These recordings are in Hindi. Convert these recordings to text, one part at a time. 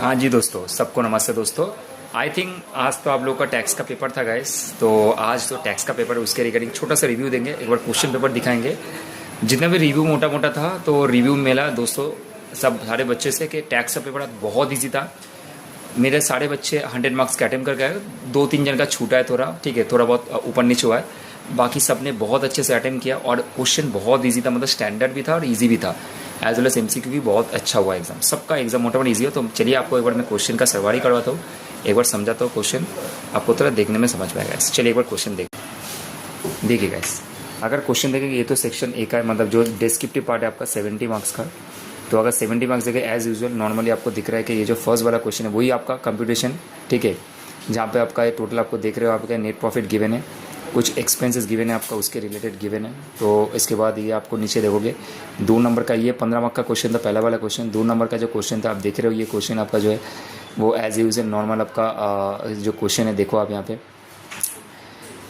हाँ जी दोस्तों, सबको नमस्ते दोस्तों। आई थिंक आज तो आप लोगों का टैक्स का पेपर था गाइस। तो आज तो टैक्स का पेपर है, उसके रिगार्डिंग छोटा सा रिव्यू देंगे, एक बार क्वेश्चन पेपर दिखाएंगे। जितना भी रिव्यू मोटा मोटा था तो रिव्यू मिला दोस्तों सब सारे बच्चे से कि टैक्स का पेपर बहुत ईजी था। मेरे सारे बच्चे 100 मार्क्स के अटेम्प्ट करके आए, 2-3 जन का छूटा है थोड़ा, ठीक है, थोड़ा बहुत ऊपर नीचे हुआ है। बाकी सब ने बहुत अच्छे से अटेम्प्ट किया और क्वेश्चन बहुत ईजी था, मतलब स्टैंडर्ड भी था और ईजी भी था। एज वेल एस एमसीक्यू भी बहुत अच्छा हुआ एग्जाम, सबका एग्जाम मोटा मोटा ईजी हो। तो चलिए आपको एक बार मैं क्वेश्चन का सवारी करवाता हूँ, एक बार समझाता हूँ क्वेश्चन, आपको थोड़ा देखने में समझ में आएगा। चलिए एक बार क्वेश्चन देखिए गाइस। अगर क्वेश्चन देखेंगे, ये तो सेक्शन ए का है, मतलब जो डिस्क्रिप्टिव पार्ट है आपका 70 मार्क्स का। तो अगर 70 मार्क्स देखें एज यूजुअल नॉर्मली आपको दिख रहा है कि ये जो फर्स्ट वाला क्वेश्चन है वही आपका कंप्यूटेशन, ठीक है, जहाँ पे आपका ये टोटल आपको देख रहे हो आपका नेट प्रॉफिट गिवन है, कुछ एक्सपेंसेस गिवन है आपका, उसके रिलेटेड गिवन है। तो इसके बाद ये आपको नीचे देखोगे 2 नंबर का, ये 15 मार्क का क्वेश्चन था पहला वाला क्वेश्चन। 2 नंबर का जो क्वेश्चन था आप देख रहे हो, ये क्वेश्चन आपका जो है वो एज यूजुअल नॉर्मल आपका जो क्वेश्चन है, देखो आप यहाँ पे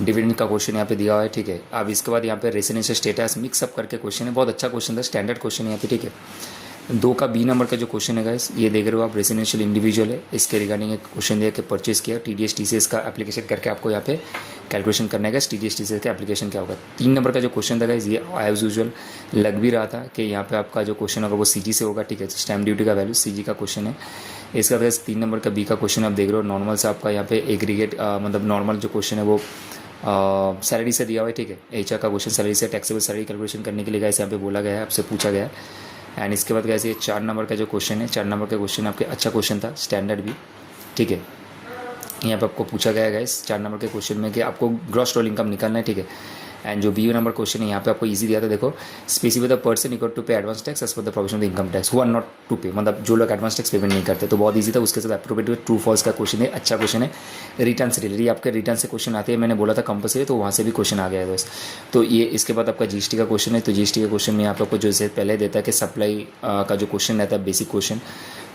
डिविडेंड का क्वेश्चन यहाँ पे दिया हुआ है, ठीक है। अब इसके बाद यहाँ पे रेसिडेंशियल स्टेटस मिक्सअप करके क्वेश्चन है, बहुत अच्छा क्वेश्चन था, स्टैंडर्ड क्वेश्चन है यहाँ पे, ठीक है। 2 का बी नंबर का जो क्वेश्चन है गाइस, ये देख रहे हो आप, रेसिडेंशियल इंडिविजुअल है, इसके रिगार्डिंग एक क्वेश्चन दिया कि परचेज किया टीडीएस टीसीएस का एप्लीकेशन करके आपको यहाँ पे कैलकुलेशन करना है टीडीएस टीसीएस का एप्लीकेशन क्या होगा। 3 नंबर का जो क्वेश्चन था गाइस, ये एज यूजुअल लग भी रहा था कि यहाँ पे आपका जो क्वेश्चन होगा वो सीजी से होगा, ठीक है, स्टैम्प ड्यूटी का वैल्यू सीजी का क्वेश्चन है। इसका वजह 3 नंबर का बी का क्वेश्चन आप देख रहे हो, नॉर्मल से आपका यहाँ पे एग्रीगेट मतलब नॉर्मल जो क्वेश्चन है वो सैलरी से दिया हुआ है, ठीक है। एचआर का क्वेश्चन सैलरी से टैक्सेबल सैलरी कैलकुलेशन करने के लिए गाइस यहाँ पे बोला गया है, आपसे पूछा गया है। एंड इसके बाद कैसे 4 नंबर का जो क्वेश्चन है, 4 नंबर का क्वेश्चन आपके अच्छा क्वेश्चन था, स्टैंडर्ड भी, ठीक है। यहाँ पे आपको पूछा गया है गाइस 4 नंबर के क्वेश्चन में कि आपको ग्रॉस टोटल इनकम निकालना है, ठीक है। एंड जो बी नंबर क्वेश्चन है यहाँ पे आपको इजी दिया था, देखो specify the person equal to pay advance tax as per the provision of the income tax who are not to pay, मतलब जो लोग एडवांस टैक्स पेमेंट नहीं करते, तो बहुत इजी था। उसके साथ एप्रोप्रिएट ट्रू फॉल्स का क्वेश्चन है, अच्छा क्वेश्चन है। रिटर्न से रिलेटेड आपके रिटर्न से क्वेश्चन आते हैं, मैंने बोला था कंपलसरी, तो वहाँ से भी क्वेश्चन आ गया है दोस्त। तो ये इसके बाद आपका जीएसटी का क्वेश्चन है, तो जीएसटी का क्वेश्चन में आपको जो से पहले देता है कि सप्लाई का जो क्वेश्चन रहता है बेसिक क्वेश्चन,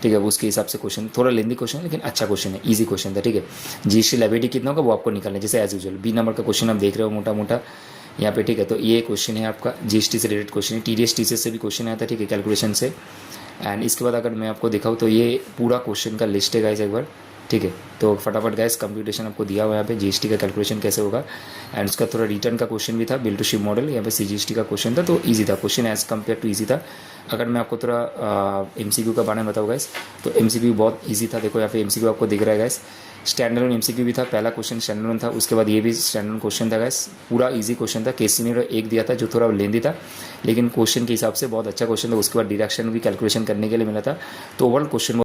ठीक है, उसके हिसाब से क्वेश्चन थोड़ा लेंदी क्वेश्चन है लेकिन अच्छा क्वेश्चन है, इजी क्वेश्चन था, ठीक है। जीएसटी लायबिलिटी कितना होगा वो आपको निकालना है, जैसे एज यूजुअल बी नंबर का क्वेश्चन आप देख रहे हो मोटा मोटा यहाँ पे, ठीक है। तो ये क्वेश्चन है आपका जीएसटी से रिलेटेड क्वेश्चन है, टीडीएस टीसीएस से भी क्वेश्चन आया था, ठीक है, कैलकुलेशन से। एंड इसके बाद अगर मैं आपको दिखाऊँ तो ये पूरा क्वेश्चन का लिस्ट है गाइस एक बार, ठीक है। तो फटाफट गाइस कंप्यूटेशन आपको दिया हुआ है यहाँ पे, जीएसटी का कैलकुलेशन कैसे होगा। एंड उसका थोड़ा रिटर्न का क्वेश्चन भी था, बिल टू शिप मॉडल, यहाँ पे सीजीएसटी का क्वेश्चन था, तो ईजी था question as compare to easy था। अगर मैं आपको थोड़ा एमसीक्यू का बारे में बताऊँ गाइस, तो एमसीक्यू बहुत ईजी था। देखो यहाँ पे एमसीक्यू आपको दिख रहा है गाइस, स्टैंडर्ड एमसीक्यू भी था, पहला क्वेश्चन स्टैंडर्ड था, उसके बाद ये भी स्टैंडर्ड क्वेश्चन था गाइस, पूरा इजी क्वेश्चन था। केस सिनेरियो एक दिया था जो थोड़ा लेंदी था, लेकिन क्वेश्चन के हिसाब से बहुत अच्छा क्वेश्चन था। उसके बाद डिडक्शन भी कैलकुलेशन करने के लिए मिला था, तो ओवरऑल क्वेश्चन